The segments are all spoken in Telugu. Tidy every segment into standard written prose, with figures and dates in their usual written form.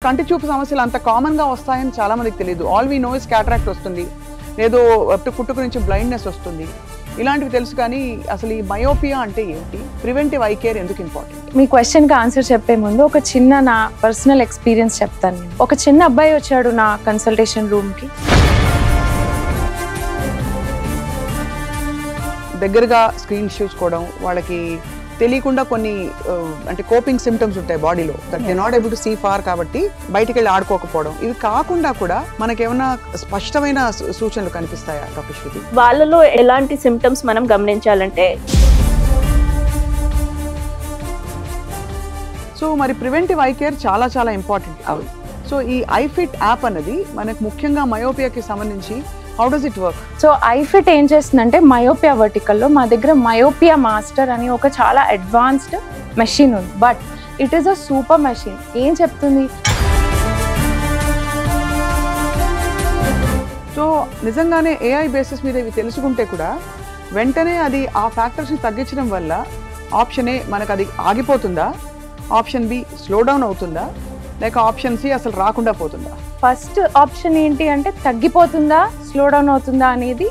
కంటి చూపు సమస్యలు అంత కామన్ గా వస్తాయని చాలా మందికి తెలియదు. All we know is cataract వస్తుంది, లేదో పుట్టుక నుంచి బ్లైండ్నెస్ వస్తుంది, ఇలాంటివి తెలుసు. కానీ అసలు ఈ మయోపియా అంటే ఏంటి, ప్రివెంటివ్ ఐ కేర్ ఎందుకు ఇంపార్టెంట్? మీ క్వశ్చన్ కి ఆన్సర్ చెప్పే ముందు ఒక చిన్న నా పర్సనల్ ఎక్స్పీరియన్స్ చెప్తాను. నేను ఒక చిన్న అబ్బాయి వచ్చాడు నా కన్సల్టేషన్ రూమ్ కి. దగ్గరగా స్క్రీన్ చూసుకోవడం, వాళ్ళకి తెలియకుండా కొన్ని అంటే కోపింగ్ సిమ్టమ్స్ ఉంటాయి బాడీలో, that they not able to see far, కాబట్టి బయటికి వెళ్ళి ఆడుకోకపోవడం. ఇవి కాకుండా కూడా మనకేమన్నా స్పష్టమైన సూచనలు కనిపిస్తాయా డాక్టర్ శృతి? వాళ్ళలో ఎలాంటి సిమ్టమ్స్ మనం గమనించాలంటే, సో మరి ప్రివెంటివ్ ఐ కేర్ చాలా చాలా ఇంపార్టెంట్. సో ఈ ఐఫిట్ యాప్ అన్నది మనకు ముఖ్యంగా మయోపియాకి సంబంధించి how does it work? So iFit ఏం చేస్తుందంటే మయోపియా వర్టికల్లో మా దగ్గర మయోపియా మాస్టర్ అని ఒక చాలా అడ్వాన్స్డ్ మెషిన్ ఉంది. But it is a super machine. ఏం చెప్తుంది? సో నిజంగానే ఏఐ బేసిస్ మీద ఇవి తెలుసుకుంటే కూడా వెంటనే అది ఆ ఫ్యాక్టర్స్ని తగ్గించడం వల్ల ఆప్షన్ ఏ మనకు అది ఆగిపోతుందా, ఆప్షన్ బి స్లో డౌన్ అవుతుందా, లేక ఆప్షన్ సి అసలు రాకుండా పోతుందా? ఫస్ట్ ఆప్షన్ ఏంటి అంటే తగ్గిపోతుందా, స్లో డౌన్ అవుతుందా అనేది.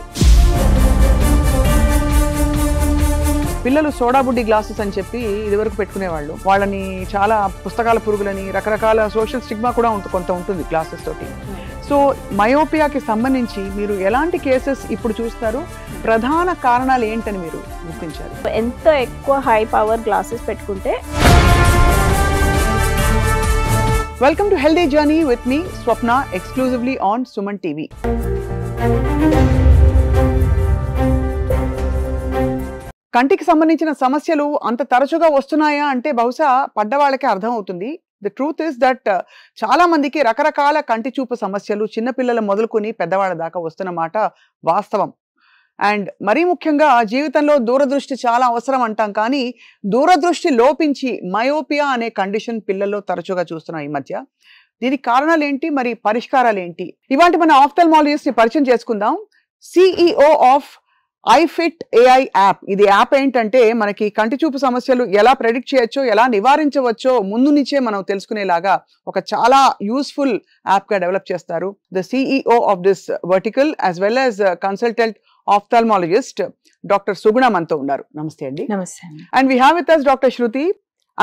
పిల్లలు సోడా బుడ్డి గ్లాసెస్ అని చెప్పి ఇదివరకు పెట్టుకునేవాళ్ళు. వాళ్ళని చాలా పుస్తకాల పురుగులని, రకరకాల సోషల్ స్టిగ్మా కూడా కొంత ఉంటుంది గ్లాసెస్ తోటి. సో మయోపియాకి సంబంధించి మీరు ఎలాంటి కేసెస్ ఇప్పుడు చూస్తారు, ప్రధాన కారణాలు ఏంటని మీరు గుర్తించారు? ఎంత ఎక్కువ హై పవర్ గ్లాసెస్ పెట్టుకుంటే. Welcome to Healthy Journey with me, Swapna, exclusively on Suman TV. కంటికి సంబంధించిన సమస్యలు అంత తరచుగా వస్తున్నాయా అంటే బహుశా పడ్డవాళ్ళకే అర్థం అవుతుంది. ద ట్రూత్ ఇస్ దట్ చాలా మందికి రకరకాల కంటి చూపు సమస్యలు చిన్నపిల్లలు మొదలుకొని పెద్దవాళ్ళ దాకా వస్తున్నమాట వాస్తవం. అండ్ మరీ ముఖ్యంగా జీవితంలో దూరదృష్టి చాలా అవసరం అంటాం, కానీ దూరదృష్టి లోపించి మయోపియా అనే కండిషన్ పిల్లల్లో తరచుగా చూస్తున్నాం ఈ మధ్య. దీనికి కారణాలు ఏంటి, మరి పరిష్కారాలు ఏంటి? ఇవాంటి మన ఆఫ్థల్మాలజిస్ట్ ని పరిచయం చేసుకుందాం. CEO of iFit AI app. ఇది యాప్ ఏంటంటే మనకి కంటి చూపు సమస్యలు ఎలా ప్రెడిక్ట్ చేయొచ్చో, ఎలా నివారించవచ్చో ముందు నుంచే మనం తెలుసుకునేలాగా ఒక చాలా యూస్ఫుల్ యాప్ గా డెవలప్ చేస్తారు. The CEO of this vertical as well as consultant ophthalmologist doctor Suguna మనతో ఉన్నారు. నమస్తే అండి. నమస్తే. And we have with us doctor Shruti,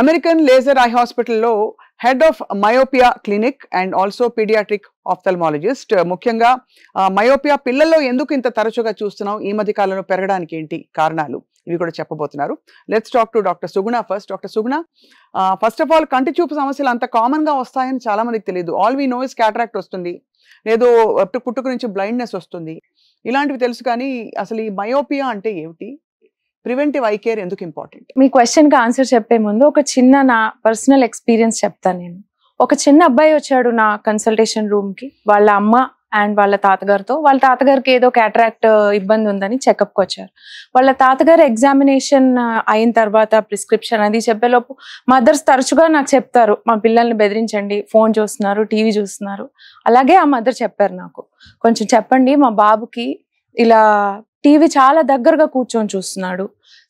American laser eye హాస్పిటల్లో head of myopia clinic and also pediatric ophthalmologist. ముఖ్యంగా మయోపియా పిల్లల్లో ఎందుకు ఇంత తరచుగా చూస్తున్నాం, ఈ మధ్య కాలంలో పెరగడానికి ఏంటి కారణాలు, ఇవి కూడా చెప్పబోతున్నారు. Let's talk to doctor Suguna first. Doctor Suguna, first of all కంటి చూపు సమస్యలు అంత కామన్ గా వస్తాయని చాలా మందికి తెలియదు. All we know is cataract వస్తుంది, లేదో పుట్టుక నుంచి బ్లైండ్నెస్ వస్తుంది, ఇలాంటివి తెలుసు. కానీ అసలు ఈ మయోపియా అంటే ఏమిటి, ప్రివెంటివ్ ఐ కేర్ ఎందుకు ఇంపార్టెంట్? మీ క్వశ్చన్ కి ఆన్సర్ చెప్పే ముందు ఒక చిన్న నా పర్సనల్ ఎక్స్పీరియన్స్ చెప్తాను. నేను ఒక చిన్న అబ్బాయి వచ్చాడు నా కన్సల్టేషన్ రూమ్ కి. వాళ్ళ అమ్మ అండ్ వాళ్ళ తాతగారితో. వాళ్ళ తాతగారికి ఏదో క్యాటరాక్ట్ ఇబ్బంది ఉందని చెకప్కి వచ్చారు. వాళ్ళ తాతగారు ఎగ్జామినేషన్ అయిన తర్వాత ప్రిస్క్రిప్షన్ అది చెప్పేలోపు మదర్స్ తరచుగా నాకు చెప్తారు, మా పిల్లల్ని బెదిరించండి, ఫోన్ చూస్తున్నారు, టీవీ చూస్తున్నారు. అలాగే ఆ మదర్ చెప్పారు నాకు, కొంచెం చెప్పండి మా బాబుకి ఇలా టీవీ చాలా దగ్గరగా కూర్చొని చూస్తున్నాడు,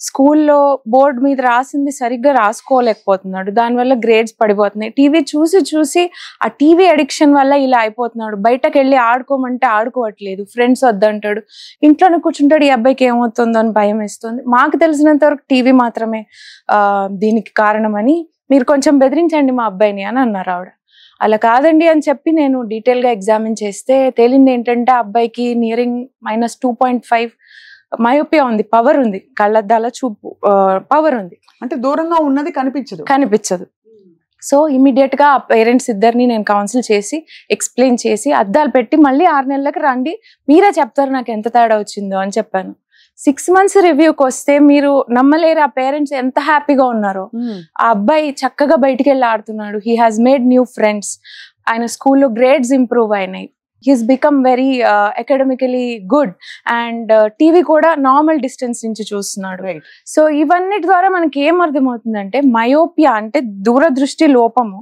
స్కూల్లో బోర్డు మీద రాసింది సరిగ్గా రాసుకోలేకపోతున్నాడు, దానివల్ల గ్రేడ్స్ పడిపోతున్నాయి, టీవీ చూసి చూసి ఆ టీవీ అడిక్షన్ వల్ల ఇలా అయిపోతున్నాడు, బయటకు వెళ్ళి ఆడుకోమంటే ఆడుకోవట్లేదు, ఫ్రెండ్స్ వద్దంటాడు, ఇంట్లోనే కూర్చుంటాడు, ఈ అబ్బాయికి ఏమవుతుందో అని భయం వేస్తుంది, మాకు తెలిసినంత వరకు టీవీ మాత్రమే దీనికి కారణమని, మీరు కొంచెం బెదిరించండి మా అబ్బాయిని అని అన్నారు ఆవిడ. అలా కాదండి అని చెప్పి నేను డీటెయిల్గా ఎగ్జామిన్ చేస్తే తేలింది ఏంటంటే అబ్బాయికి నియరింగ్ -2.5 మయోపియా ఉంది, పవర్ ఉంది, కళ్ళద్దాల చూపు పవర్ ఉంది, అంటే దూరంగా ఉన్నది కనిపించదు. సో ఇమీడియట్ గా ఆ పేరెంట్స్ ఇద్దరిని నేను కౌన్సిల్ చేసి ఎక్స్ప్లెయిన్ చేసి అద్దాలు పెట్టి మళ్ళీ 6 నెలలకు రండి, మీరే చెప్తారు నాకు ఎంత తేడా వచ్చిందో అని చెప్పాను. 6 months రివ్యూకి వస్తే మీరు నమ్మలేరు ఆ పేరెంట్స్ ఎంత హ్యాపీగా ఉన్నారో. ఆ అబ్బాయి చక్కగా బయటికి వెళ్ళి ఆడుతున్నాడు, he has made new friends, ఆయన స్కూల్లో గ్రేడ్స్ ఇంప్రూవ్ అయినాయి, he's become very academically good, and TV కూడా నార్మల్ డిస్టెన్స్ నుంచి చూస్తున్నాడు. సో ఇవన్నిటి ద్వారా మనకి ఏం అర్థమవుతుందంటే మయోపియా అంటే దూరదృష్టి లోపము.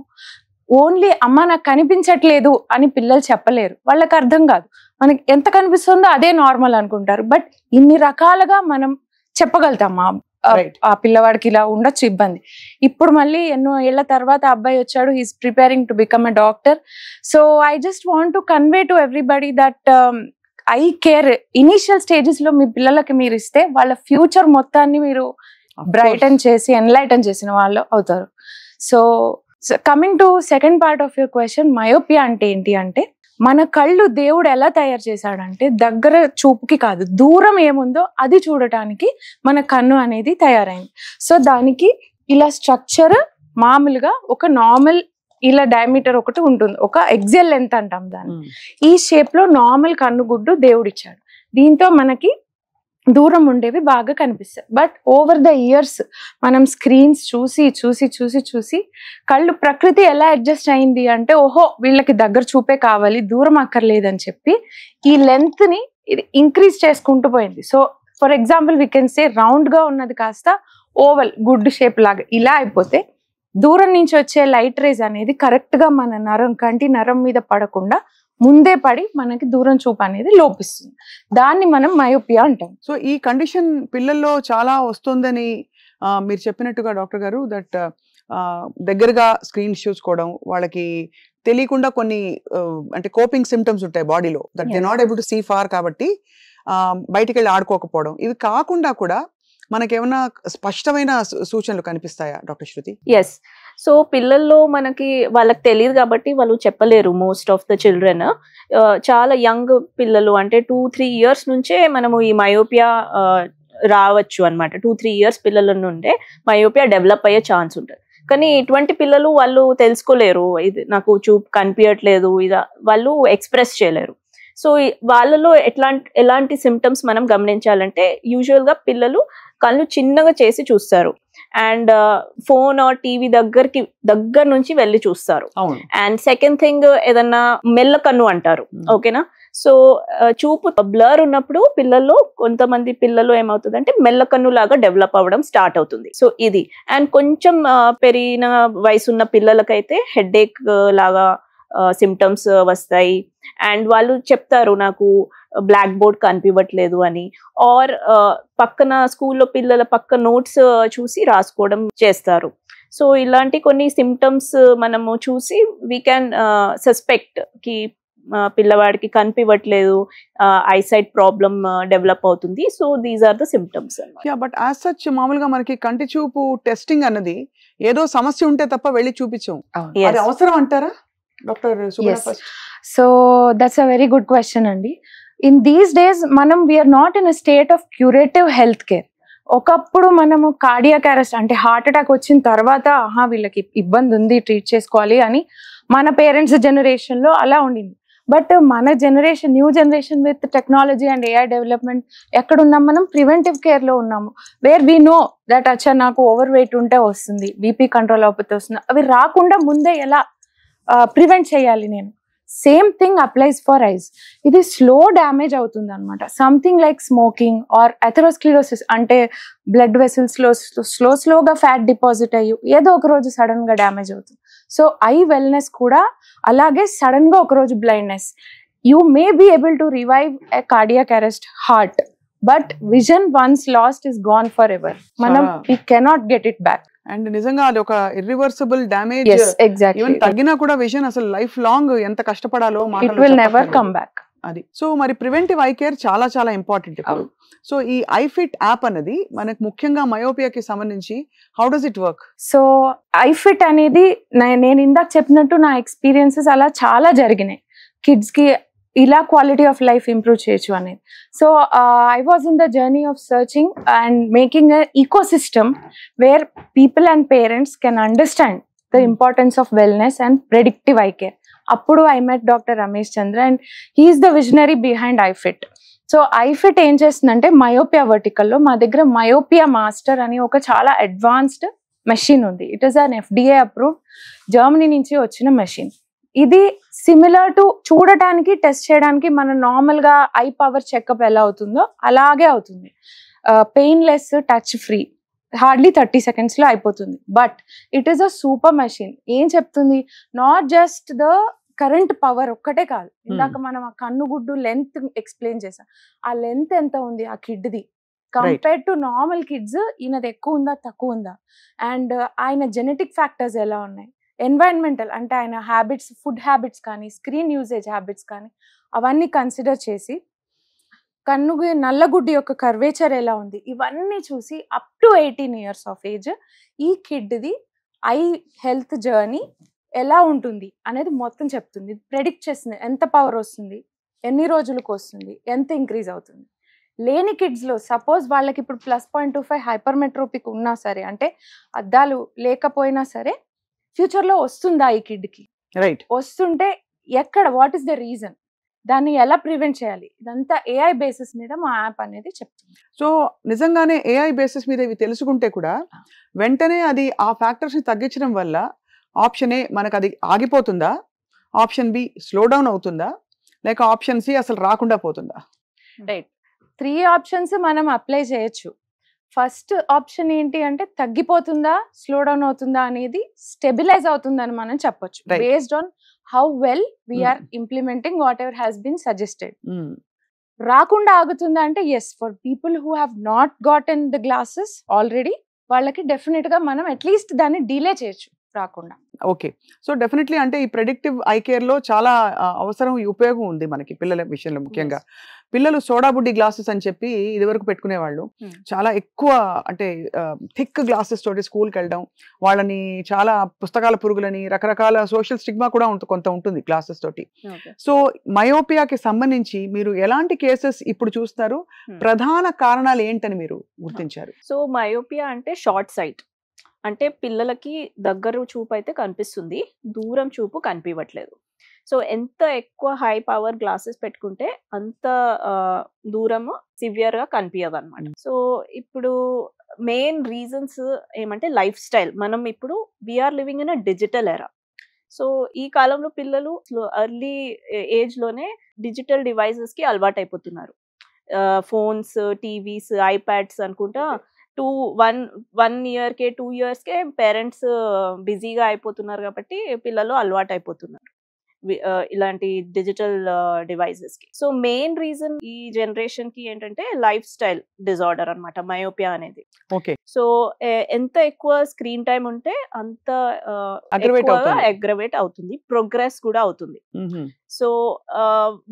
ఓన్లీ అమ్మ నాకు కనిపించట్లేదు అని పిల్లలు చెప్పలేరు, వాళ్ళకి అర్థం కాదు, మనకి ఎంత కనిపిస్తుందో అదే నార్మల్ అనుకుంటారు. బట్ ఇన్ని రకాలుగా మనం చెప్పగలుగుతాం Right. ఆ పిల్లవాడికి ఇలా ఉండొచ్చు ఇబ్బంది. ఇప్పుడు మళ్ళీ ఎన్నో ఏళ్ల తర్వాత అబ్బాయి వచ్చాడు, he's preparing to become a doctor. So I just want to convey to everybody that I care initial stages లో మీ పిల్లలకి మీరు ఇస్తే వాళ్ళ ఫ్యూచర్ మొత్తాన్ని మీరు బ్రైటన్ చేసి ఎన్లైటన్ చేసిన వాళ్ళు అవుతారు. So coming to second part of your question, myopia అంటే ఏంటి అంటే, మన కళ్ళు దేవుడు ఎలా తయారు చేశాడంటే దగ్గర చూపుకి కాదు, దూరం ఏముందో అది చూడటానికి మన కన్ను అనేది తయారైంది. సో దానికి ఇలా స్ట్రక్చర్ మామూలుగా ఒక నార్మల్ ఇలా డయామీటర్ ఒకటి ఉంటుంది, ఒక ఎగ్జెల్ లెంత్ అంటాం దాన్ని. ఈ షేప్ లో నార్మల్ కన్నుగుడ్డు దేవుడిచ్చాడు. దీంతో మనకి దూరం ఉండేవి బాగా కనిపిస్తాయి. బట్ ఓవర్ ద ఇయర్స్ మనం స్క్రీన్స్ చూసి చూసి చూసి చూసి కళ్ళు ప్రకృతి ఎలా అడ్జస్ట్ అయింది అంటే, ఓహో వీళ్ళకి దగ్గర చూపే కావాలి, దూరం అక్కర్లేదని చెప్పి ఈ లెంత్ ని ఇది ఇంక్రీజ్ చేసుకుంటూ పోయింది. So for example we can say round గా ఉన్నది కాస్త ఓవల్ గుడ్ షేప్ లాగా ఇలా అయిపోతే దూరం నుంచి వచ్చే లైట్ రేస్ అనేది కరెక్ట్ గా మన కంటి నరం మీద పడకుండా ముందే పడి మనకి దూరం చూపు అనేది లోపిస్తుంది. దాన్ని మనం మయోపియా అంటాం. సో ఈ కండిషన్ పిల్లల్లో చాలా వస్తుందని మీరు చెప్పినట్టుగా డాక్టర్ గారు, దట్ దగ్గరగా స్క్రీన్స్ చూసుకోవడం, వాళ్ళకి తెలియకుండా కొన్ని అంటే కోపింగ్ సిమ్టమ్స్ ఉంటాయి బాడీలో, that they not able to see far, కాబట్టి బయటికి వెళ్ళి ఆడుకోకపోవడం, ఇవి కాకుండా కూడా మనకేమైనా స్పష్టమైన సూచనలు కనిపిస్తాయా డాక్టర్ శృతి? ఎస్. సో పిల్లల్లో మనకి వాళ్ళకి తెలియదు కాబట్టి వాళ్ళు చెప్పలేరు. మోస్ట్ ఆఫ్ ద చిల్డ్రన్ చాలా యంగ్ పిల్లలు అంటే 2-3 years నుంచే మనము ఈ మయోపియా రావచ్చు అనమాట. 2-3 years పిల్లల నుండే మయోపియా డెవలప్ అయ్యే ఛాన్స్ ఉంటుంది. కానీ ఇటువంటి పిల్లలు వాళ్ళు తెలుసుకోలేరు, ఇది నాకు చూపు కనిపించట్లేదు, ఇది వాళ్ళు ఎక్స్ప్రెస్ చేయలేరు. సో వాళ్ళలో ఎలాంటి సిమ్టమ్స్ మనం గమనించాలంటే, యూజువల్ గా పిల్లలు కళ్ళు చిన్నగా చేసి చూస్తారు, అండ్ ఫోన్ ఆర్ టీవీ దగ్గర నుంచి వెళ్ళి చూస్తారు. అండ్ సెకండ్ థింగ్, ఏదన్నా మెల్ల కన్ను అంటారు, ఓకేనా. సో చూపు బ్లర్ ఉన్నప్పుడు పిల్లల్లో కొంతమంది పిల్లలు ఏమవుతుందంటే మెల్ల కన్ను లాగా డెవలప్ అవ్వడం స్టార్ట్ అవుతుంది. సో ఇది, అండ్ కొంచెం పెరిగిన వయసు ఉన్న పిల్లలకైతే హెడేక్ లాగా సిమ్టమ్స్ వస్తాయి, అండ్ వాళ్ళు చెప్తారు నాకు బ్లాక్ బోర్డ్ కనిపించట్లేదు అని, ఆర్ పక్కన స్కూల్లో పిల్లల పక్క నోట్స్ చూసి రాసుకోవడం చేస్తారు. సో ఇలాంటి కొన్ని సిమ్టమ్స్ మనము చూసి వీ క్యాన్ సస్పెక్ట్ కి పిల్లవాడికి కనిపించట్లేదు, ఐసైట్ ప్రాబ్లమ్ డెవలప్ అవుతుంది. So these are the symptoms. But as such మామూలుగా మనకి కంటి చూపు టెస్టింగ్ అన్నది ఏదో సమస్య ఉంటే తప్ప వెళ్ళి చూపించాం, అది అవసరం అంటారా doctor? So that's a very good question అండి. ఇన్ దీస్ డేస్ మనం we are not in a state of curative health care. ఒకప్పుడు మనము కార్డియాక్ అరెస్ట్ అంటే హార్ట్ అటాక్ వచ్చిన తర్వాత వీళ్ళకి ఇబ్బంది ఉంది, ట్రీట్ చేసుకోవాలి అని మన పేరెంట్స్ జనరేషన్ లో అలా ఉండింది. బట్ మన generation, new generation with technology and AI development ఎక్కడున్నాం మనం? ప్రివెంటివ్ కేర్ లో ఉన్నాము, వేర్ వీ నో దట్ అచ్చా నాకు ఓవర్ వెయిట్ ఉంటే వస్తుంది, బీపీ కంట్రోల్ అవ్వకపోతే వస్తుంది, అవి రాకుండా ముందే ఎలా ప్రివెంట్ చేయాలి నేను. Same thing applies for ice. ఇది స్లో డ్యామేజ్ అవుతుంది అనమాట. Something like smoking are atherosclerosis అంటే బ్లడ్ వెసిల్స్ లో స్లోగా ఫ్యాట్ డిపాజిట్ అయ్యి ఏదో ఒక రోజు సడన్ గా డ్యామేజ్ అవుతుంది. సో ఐ వెల్నెస్ కూడా అలాగే, సడన్ గా ఒక రోజు blindness. You may be able to revive a cardiac arrest heart, but vision once lost is gone for ever. మనం we cannot get it back. And నిజంగా అది ఒక ఇర్రివర్సిబుల్ డ్యామేజ్. ఈవెన్ తగ్గినా కూడా విజన్ అసలు లైఫ్ లాంగ్ ఎంత కష్టపడాలో it will never come back. అది. సో మరి ప్రివెంటివ్ ఐ కేర్ చాలా చాలా ఇంపార్టెంట్ ఇప్పుడు. సో ఈ ఐఫిట్ యాప్ అనేది మనకు ముఖ్యంగా మయోపియాకి సంబంధించి how does it work? So iFit అనేది నేను ఇందాక చెప్పినట్టు నా ఎక్స్పీరియన్సెస్ అలా చాలా జరిగినాయి. కిడ్స్ కి ఇలా క్వాలిటీ ఆఫ్ లైఫ్ ఇంప్రూవ్ చేయొచ్చు అనేది. So I was in the journey of searching and making a ecosystem where people and parents can understand the importance of wellness and predictive eye care. అప్పుడు I met doctor Ramesh Chandra and he's the visionary behind iFit. So iFit ఏం చేస్తుందంటే, మయోపియా వర్టికల్లో మా దగ్గర మయోపియా మాస్టర్ అని ఒక చాలా అడ్వాన్స్డ్ మెషిన్ ఉంది. It is an FDA approved Germany నుంచి వచ్చిన మెషిన్. ఇది సిమిలర్ టు చూడటానికి, టెస్ట్ చేయడానికి మన నార్మల్ గా ఐ పవర్ చెకప్ ఎలా అవుతుందో అలాగే అవుతుంది. Painless, touch free, hardly 30 seconds లో అయిపోతుంది. But it is a super machine. ఏం చెప్తుంది? Not just the current power ఒక్కటే కాదు. ఇందాక మనం ఆ కన్నుగుడ్డు లెంత్ ఎక్స్ప్లెయిన్ చేసాం. ఆ లెంత్ ఎంత ఉంది ఆ కిడ్ది, కంపేర్డ్ టు నార్మల్ కిడ్స్ ఈయనది ఎక్కువ ఉందా తక్కువ ఉందా, అండ్ ఆయన జెనెటిక్ ఫ్యాక్టర్స్ ఎలా ఉన్నాయి, ఎన్వైరన్మెంటల్ అంటే ఆయన హ్యాబిట్స్, ఫుడ్ హ్యాబిట్స్ కానీ స్క్రీన్ యూసేజ్ హ్యాబిట్స్ కానీ అవన్నీ కన్సిడర్ చేసి కన్నుగు నల్లగుడ్డి యొక్క కర్వేచర్ ఎలా ఉంది ఇవన్నీ చూసి up to 18 years of age ఈ కిడ్ది ఐ హెల్త్ జర్నీ ఎలా ఉంటుంది అనేది మొత్తం చెప్తుంది, ప్రెడిక్ట్ చేస్తుంది ఎంత పవర్ వస్తుంది, ఎన్ని రోజులకు వస్తుంది, ఎంత ఇంక్రీజ్ అవుతుంది. లేని కిడ్స్లో సపోజ్ వాళ్ళకి ఇప్పుడు +0.25 హైపర్మెట్రోపిక్ ఉన్నా సరే, అంటే అద్దాలు లేకపోయినా సరే ఫ్యూచర్లో వస్తుందా ఈ కిడ్కి, రైట్, వస్తుంటే ఎక్కడ, వాట్ ఈస్ ద రీజన్, దాన్ని ఎలా ప్రివెంట్ చేయాలి, ఇదంతా ఏఐ బేసిస్ మీద మా యాప్ అనేది చెప్తుంది. సో నిజంగానే ఏఐ బేసిస్ మీద ఇవి తెలుసుకుంటే కూడా వెంటనే అది ఆ ఫ్యాక్టర్స్ ని తగ్గించడం వల్ల ఆప్షన్ ఏ మనకు అది ఆగిపోతుందా, ఆప్షన్ బి స్లో డౌన్ అవుతుందా, లేక ఆప్షన్ సి అసలు రాకుండా పోతుందా? రైట్, 3 ఆప్షన్స్ మనం అప్లై చేయొచ్చు. ఫస్ట్ ఆప్షన్ ఏంటి అంటే తగ్గిపోతుందా, స్లో డౌన్ అవుతుందా అనేది స్టెబిలైజ్ అవుతుందని మనం చెప్పొచ్చు, based on how well we are implementing whatever has been suggested. రాకుండా ఆగుతుందా అంటే yes, for people who have not gotten the glasses already వాళ్ళకి డెఫినెట్ గా మనం అట్లీస్ట్ దాన్ని డిలే చేయొచ్చు రాకుండా. ఓకే, సో డెఫినెట్లీ అంటే ఈ ప్రెడిక్టివ్ ఐ కేర్ లో చాలా అవసరం, ఉపయోగం ఉంది మనకి పిల్లల విషయంలో. ముఖ్యంగా పిల్లలు సోడా బుడ్డి గ్లాసెస్ అని చెప్పి ఇదివరకు పెట్టుకునేవాళ్ళు, చాలా ఎక్కువ అంటే థిక్ గ్లాసెస్ తోటి స్కూల్కి వెళ్ళడం, వాళ్ళని చాలా పుస్తకాల పురుగులని, రకరకాల సోషల్ స్టిగ్మా కూడా కొంత ఉంటుంది గ్లాసెస్ తోటి. సో మయోపియాకి సంబంధించి మీరు ఎలాంటి కేసెస్ ఇప్పుడు చూస్తారు, ప్రధాన కారణాలు ఏంటని మీరు గుర్తించారు? సో మయోపియా అంటే షార్ట్ సైట్, అంటే పిల్లలకి దగ్గర చూపు అయితే కనిపిస్తుంది, దూరం చూపు కనిపించట్లేదు. సో ఎంత ఎక్కువ హై పవర్ గ్లాసెస్ పెట్టుకుంటే అంత దూరము సివియర్ గా కనిపించదు అనమాట. సో ఇప్పుడు మెయిన్ రీజన్స్ ఏమంటే లైఫ్ స్టైల్. మనం ఇప్పుడు we are living in a digital era. So ఈ కాలంలో పిల్లలు ఎర్లీ ఏజ్ లోనే డిజిటల్ డివైసెస్ కి అలవాటు అయిపోతున్నారు. ఫోన్స్, టీవీస్, ఐప్యాడ్స్ అనుకుంటా 1 year కే 2 years కే పేరెంట్స్ బిజీగా అయిపోతున్నారు కాబట్టి పిల్లలు అలవాటు అయిపోతున్నారు ఇలాంటి డిజిటల్ డివైసెస్ కి. సో మెయిన్ రీజన్ ఈ జనరేషన్ కి ఏంటంటే లైఫ్ స్టైల్ డిజార్డర్ అన్నమాట మయోపియా అనేది. ఓకే, సో ఎంత ఎక్కువ స్క్రీన్ టైం ఉంటే అంత అగ్రవేట్ అవుతుంది, ప్రోగ్రెస్ కూడా అవుతుంది. సో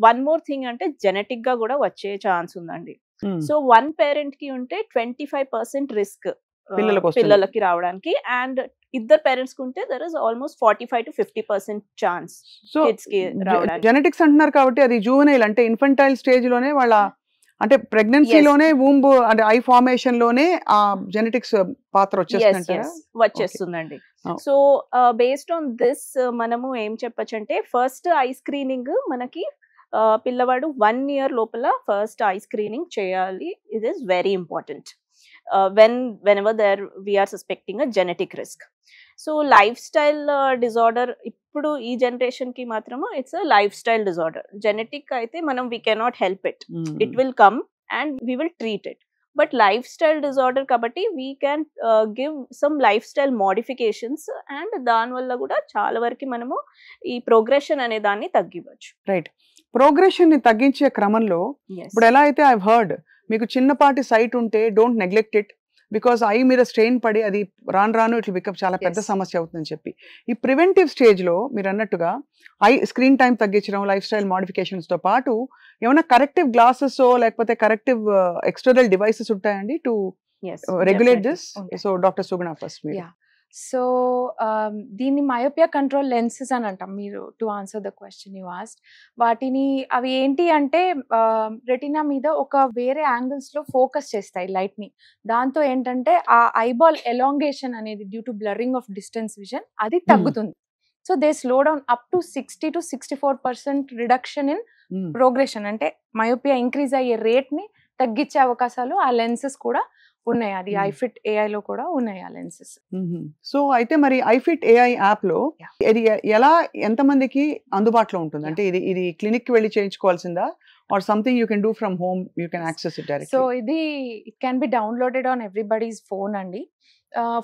వన్ మోర్ థింగ్ అంటే జెనెటిక్ గా కూడా వచ్చే ఛాన్స్ ఉందండి. సో 1 పేరెంట్ కి ఉంటే 25% రిస్క్ పిల్లలకి రావడానికి, అండ్ ఇద్దరు పేరెంట్స్ కి ఉంటే there is almost 45 to 50% chance kids కి రావడానికి. జెనెటిక్స్ అంటున్నారు కాబట్టి అది జూవెనైల్ అంటే ఇన్ఫంటైల్ స్టేజ్ లోనే వాళ్ళ అంటే ప్రెగ్నెన్సీలోనే వూంబ్ అంటే ఐ ఫార్మేషన్ లోనే ఆ జెనెటిక్స్ పాత్ర వచ్చేస్తుందండి. సో బేస్డ్ ఆన్ దిస్ మనము ఏం చెప్పొచ్చు అంటే ఫస్ట్ ఐ స్క్రీనింగ్ మనకి పిల్లవాడు 1 year లోపల ఫస్ట్ ఐ స్క్రీనింగ్ చేయాలి. It is very important whenever we are suspecting a genetic risk. So life style disorder ఇప్పుడు ఈ జనరేషన్ కి మాత్రము it's a life style disorder. Genetic అయితే మనం we cannot help it, it will come and we will treat it. But life style disorder కాబట్టి we can give some life style modifications, and దానివల్ల కూడా చాలా వరకు మనము ఈ ప్రోగ్రెషన్ అనే దాన్ని తగ్గివచ్చు. రైట్, ప్రోగ్రెషన్ ని తగ్గించే క్రమంలో ఇప్పుడు ఎలా అయితే ఐ హర్డ్ మీకు చిన్నపాటి సైట్ ఉంటే don't neglect it, because I మీద స్ట్రెయిన్ పడి అది రాను ఇట్లా బికమ్ చాలా పెద్ద సమస్య అవుతుందని చెప్పి ఈ ప్రివెంటివ్ స్టేజ్ లో మీరు అన్నట్టుగా ఐ స్క్రీన్ టైం తగ్గించడం, లైఫ్ స్టైల్ మోడిఫికేషన్స్ తో పాటు ఏమైనా కరెక్టివ్ గ్లాసెస్ లేకపోతే కరెక్టివ్ ఎక్స్టర్నల్ డివైసెస్ ఉంటాయండి to regulate this? So doctor Suguna first మీరు. సో దీన్ని మయోపియా కంట్రోల్ లెన్సెస్ అని అంటాం. మీరు to answer the question you asked, వాటిని అవి ఏంటి అంటే రెటినా మీద ఒక వేరే యాంగిల్స్ లో ఫోకస్ చేస్తాయి లైట్ ని. దాంతో ఏంటంటే ఆ ఐబాల్ ఎలాంగేషన్ అనేది due to blurring of distance vision అది తగ్గుతుంది. So they slow down up to 60 to 64% reduction in progression, అంటే మయోపియా ఇంక్రీజ్ అయ్యే రేట్ ని తగ్గించే అవకాశాలు ఆ లెన్సెస్ కూడా ఉన్నాయి. అది ఐఫిట్ ఏఐ లో కూడా ఉన్నాయి ఆ లెన్సెస్. సో అయితే మరి ఐఫిట్ ఏఐ యాప్ లో ఇది ఎలా ఎంతమందికి అందుబాటులో ఉంటుంది? అంటే ఇది క్లినిక్ కి వెళ్ళి చేయించుకోవాల్సిందా, or something you can do from home, you can access it directly? So it can be downloaded on everybody's phone andi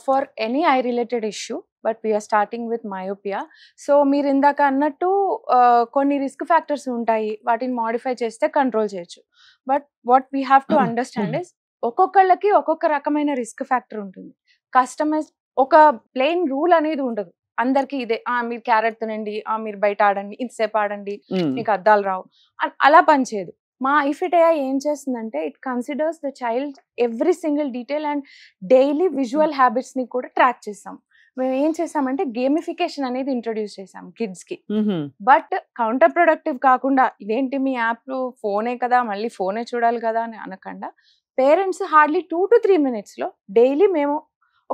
for any eye related issue, but we are starting with myopia. So meer indaka annattu konni risk factors untayi, vatini modify cheste control cheyochu. But what we have to understand is ఒక్కొక్కళ్ళకి ఒక్కొక్క రకమైన రిస్క్ ఫ్యాక్టర్ ఉంటుంది. కస్టమైజ్ ఒక ప్లెయిన్ రూల్ అనేది ఉండదు. అందరికి ఇదే మీరు క్యారెట్ తినండి, మీరు బయట ఆడండి, ఇంతసేపు ఆడండి, మీకు అద్దాలు రావు అలా పనిచేయదు. మా ఐఫిటేయా ఏం చేస్తుందంటే it considers the child every single detail and daily visual habits ని కూడా ట్రాక్ చేస్తాం. మేము ఏం చేసామంటే గేమిఫికేషన్ అనేది ఇంట్రొడ్యూస్ చేసాం కిడ్స్ కి. బట్ కౌంటర్ ప్రొడక్టివ్ కాకుండా ఇదేంటి మీ యాప్ ఫోనే కదా, మళ్ళీ ఫోనే చూడాలి కదా అని అనకుండా పేరెంట్స్ హార్డ్లీ 2 to 3 minutes లో డైలీ మేము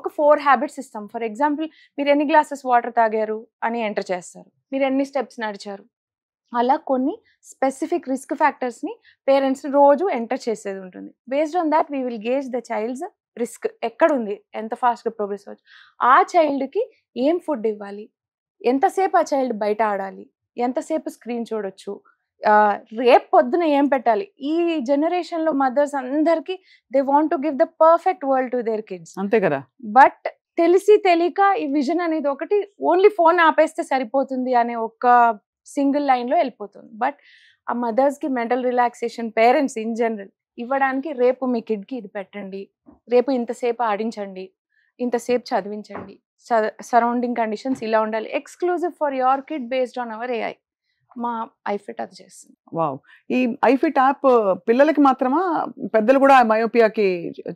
ఒక 4 హ్యాబిట్స్ ఇస్తాం. ఫర్ ఎగ్జాంపుల్ మీరు ఎన్ని గ్లాసెస్ వాటర్ తాగారు అని ఎంటర్ చేస్తారు, మీరు ఎన్ని స్టెప్స్ నడిచారు, అలా కొన్ని స్పెసిఫిక్ రిస్క్ ఫ్యాక్టర్స్ ని పేరెంట్స్ రోజు ఎంటర్ చేసేది ఉంటుంది. Based on that we will gauge the child's risk ఎక్కడ ఉంది, ఎంత ఫాస్ట్ గా ప్రోగ్రెస్ అవ్వచ్చు, ఆ చైల్డ్ కి ఏం ఫుడ్ ఇవ్వాలి, ఎంతసేపు ఆ చైల్డ్ బయట ఆడాలి, ఎంతసేపు స్క్రీన్ చూడొచ్చు, రేపు పొద్దున ఏం పెట్టాలి. ఈ జనరేషన్ లో మదర్స్ అందరికి they want to give the perfect world to their kids. అంతే కదా. బట్ తెలిసి తెలియక ఈ విజన్ అనేది ఒకటి ఓన్లీ ఫోన్ ఆపేస్తే సరిపోతుంది అనే ఒక సింగిల్ లైన్ లో వెళ్ళిపోతుంది. బట్ ఆ మదర్స్ కి mental relaxation parents in general ఇవ్వడానికి రేపు మీ కిడ్ కి ఇది పెట్టండి, రేపు ఇంతసేపు ఆడించండి, ఇంతసేపు చదివించండి, సరౌండింగ్ కండిషన్స్ ఇలా ఉండాలి, exclusive for your kid based on hour AI. మా ఐఫిట్ అది చేస్తుంది. వావ్. ఈ ఐఫిట్ యాప్ పిల్లలకి మాత్రమా, పెద్దలు కూడా మయోపియాకి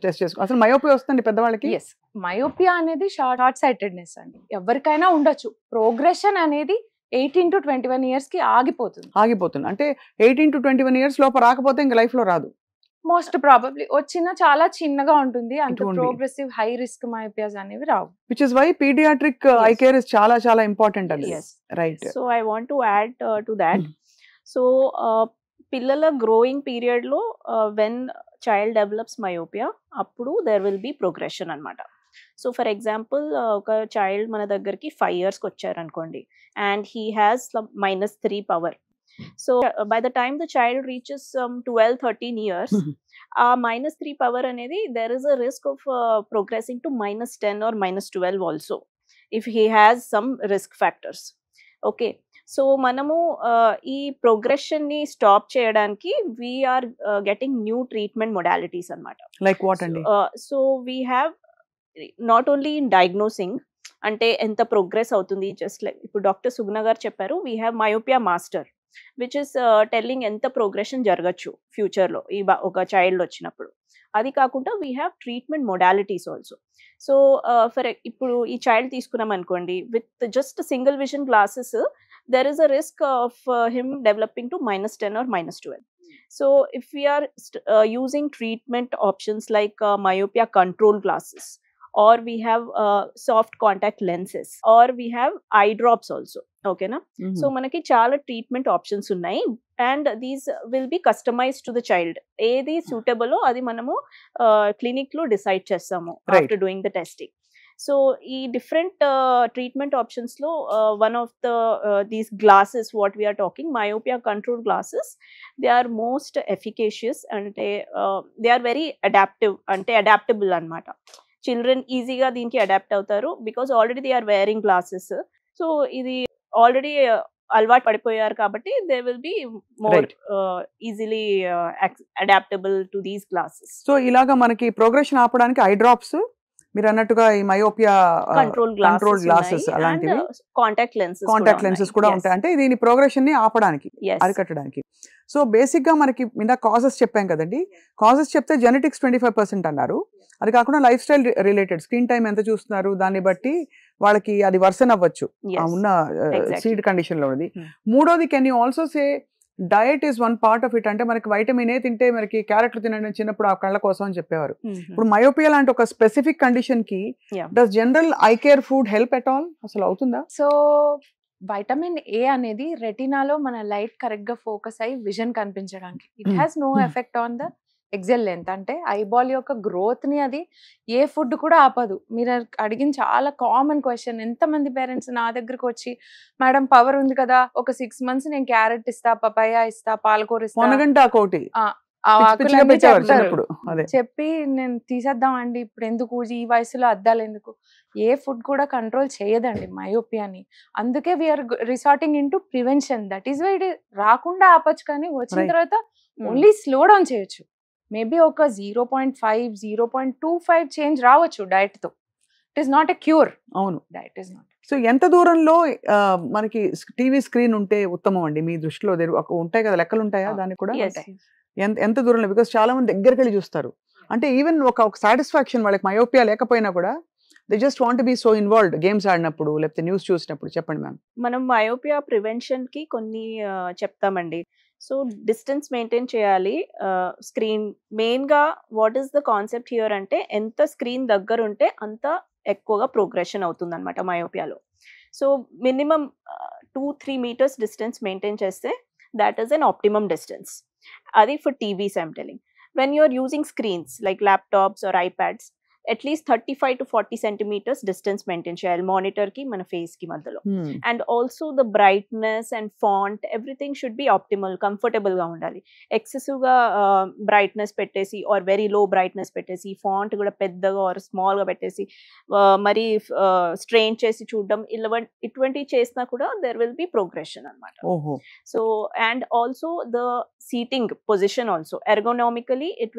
టెస్ట్ చేసుకో? అసలు మయోపియా వస్తుంది పెద్దవాళ్ళకి? ఎస్, మయోపియా అనేది షార్ట్ సైటెడ్నెస్ అండి, ఎవరికైనా ఉండొచ్చు. ప్రోగ్రెషన్ అనేది 18 to 21 years కి ఆగిపోతుంది. అంటే 18 to 21 years లోపు రాకపోతే ఇంకా లైఫ్ లో రాదు. మోస్ట్ ప్రాబబ్లీ వచ్చిన చాలా చిన్నగా ఉంటుంది, అంత ప్రోగ్రెసివ్ హై రిస్క్ మయోపియాస్ అనేవి రావు. Which is why pediatric eye care is చాలా చాలా ఇంపార్టెంట్ అండి. Right. So I want to add to that. So పిల్లల గ్రోయింగ్ పీరియడ్ లో వెన్ చైల్డ్ డెవలప్స్ మయోపియా, అప్పుడు దేర్ విల్ బి ప్రోగ్రెషన్ అన్నమాట. సో ఫర్ ఎగ్జాంపుల్ ఒక చైల్డ్ మన దగ్గరికి 5 years వచ్చారు అనుకోండి, and he has -3 power. So by the time the child reaches 12-13 years, -3 power anedi there is a risk of progressing to -10 or -12 also if he has some risk factors. Okay, so manamu ee progression ni stop cheyadaniki we are getting new treatment modalities anamata. Like what andi? So we have not only in diagnosing ante enta progress avutundi, just like ipu Dr. Sugna garu chepparu, we have myopia master which is telling ఎంత ప్రోగ్రెషన్ జరగచ్చు ఫ్యూచర్ లో ఈ ఒక చైల్డ్ వచ్చినప్పుడు. అది కాకుండా we have treatment modalities also. So for ఇప్పుడు ఈ చైల్డ్ తీసుకున్నాం అనుకోండి, with just single vision glasses there is a risk of him developing to -10 or -12. So if we are using treatment options like myopia control glasses, or we have soft contact lenses, or we have eye drops also. Okay na? So manaki chaala treatment options unnai, and these will be customized to the child. Edi suitable o adi manamu clinic lo decide chestamu after doing the testing. So ee different treatment options lo one of the these glasses what we are talking, myopia control glasses, they are most efficacious and they are very adaptable anamata. Children ఈజీగా దీనికి అడాప్ట్ అవుతారు because already they are wearing glasses. So ఇది ఆల్రెడీ అలవాటు పడిపోయారు కాబట్టి they will be more easily adaptable to these glasses. So ఇలాగా మనకి ప్రోగ్రెషన్ ఆపడానికి ఐ డ్రాప్స్, మీరు అన్నట్టుగా ఈ మయోపియా కంట్రోల్ గ్లాసెస్ అలాంటివి, కాంటాక్ట్ లెన్సెస్ కూడా ఉంటాయి. అంటే దీని ప్రోగ్రెషన్ ని ఆపడానికి, అరికట్టడానికి. సో బేసిక్ గా మనకి మీద కాజెస్ చెప్పాం కదండి. కాజెస్ చెప్తే జెనెటిక్స్ 25% అన్నారు. అది కాకుండా life style related, screen time ఎంత చూస్తున్నారు దాన్ని బట్టి వాళ్ళకి అది వర్సన్ అవ్వచ్చు ఉన్న సీడ్ కండిషన్ లో ఉన్నది. మూడోది, can you also say diet is one part of it. అంటే మనకి వైటమిన్ ఏ తింటే మనకి క్యారెట్ తినడం చిన్నప్పుడు ఆ కళ్ళ కోసం అని చెప్పేవారు. ఇప్పుడు మయోపియా లాంటి ఒక స్పెసిఫిక్ కండిషన్ కి does general eye care food help at all? అసలు అవుతుందా? సో వైటమిన్ ఏ అనేది రెటినాలో మన లైట్ కరెక్ట్ గా ఫోకస్ అయ్యి విజన్ కనిపించడానికి, it has no effect on the axial length. అంటే ఐబాల్ యొక్క గ్రోత్ ని అది ఏ ఫుడ్ కూడా ఆపదు. మీరు అడిగిన చాలా కామన్ క్వశ్చన్, ఎంతమంది పేరెంట్స్ నా దగ్గరకు వచ్చి మేడం పవర్ ఉంది కదా, ఒక 6 months నేను క్యారెట్ ఇస్తా, పపాయ ఇస్తా, పాలకూర ఇస్తా, చెప్పి నేను తీసేద్దామండి, ఇప్పుడు ఎందుకు ఈ వయసులో అద్దాలు ఎందుకు? ఏ ఫుడ్ కూడా కంట్రోల్ చేయదండి మయోపియాని. అందుకే we're resorting in to prevention. That is why రాకుండా ఆపచ్చు, కానీ వచ్చిన తర్వాత ఓన్లీ స్లో డౌన్ చేయొచ్చు. మేబీ ఒక 0.5 0.25 చేంజ్ రావచ్చు డైట్ తో. It is not a cure. అవును. Diet is not. సో ఎంత దూరంలో మనకి టీవీ స్క్రీన్ ఉంటే ఉత్తమం అండి మీ దృష్టిలో? ఉంటాయి కదా, లెక్కలు ఉంటాయా దానికి కూడా? Yes. ఎంత దూరంలో? బికాస్ చాలా మంది దగ్గరికి వెళ్ళి చూస్తారు. అంటే ఈవెన్ ఒక సాటిస్ఫాక్షన్ వాళ్ళకి మయోపియా లేకపోయినా కూడా they just want be so involved games ఆడినప్పుడు లేకపోతే న్యూస్ చూసినప్పుడు. చెప్పండి మ్యామ్. మనం మయోపియా ప్రివెన్షన్ కి కొన్ని చెప్తామండి. సో డిస్టెన్స్ మెయింటైన్ చేయాలి. స్క్రీన్ మెయిన్ గా what is the concept here అంటే ఎంత స్క్రీన్ దగ్గర ఉంటే అంత ఎక్కువగా ప్రోగ్రెషన్ అవుతుంది అనమాట మయోపియాలో. So minimum 2-3 metres distance maintain చేస్తే that is an optimum distance. అది for TVs I'm telling. When you are using screens like laptops or iPads at least 35 to 40 centimeters distance maintain చేయాలి మానిటర్ కి మన ఫేస్ కి మధ్యలో. And also the brightness and font everything should be optimal, comfortable గా ఉండాలి. ఎక్సెసివ్ గా బ్రైట్నెస్ పెట్టేసి ఆర్ వెరీ లో బ్రైట్నెస్ పెట్టేసి ఫాంట్ కూడా పెద్దగా ఆర్ స్మాల్ గా పెట్టేసి మరి స్ట్రెయిన్ చేసి చూడడం ఇటువంటి చేసినా కూడా దెర్ విల్ బి ప్రోగ్రెషన్ అనమాట. So and also the seating position also ergonomically it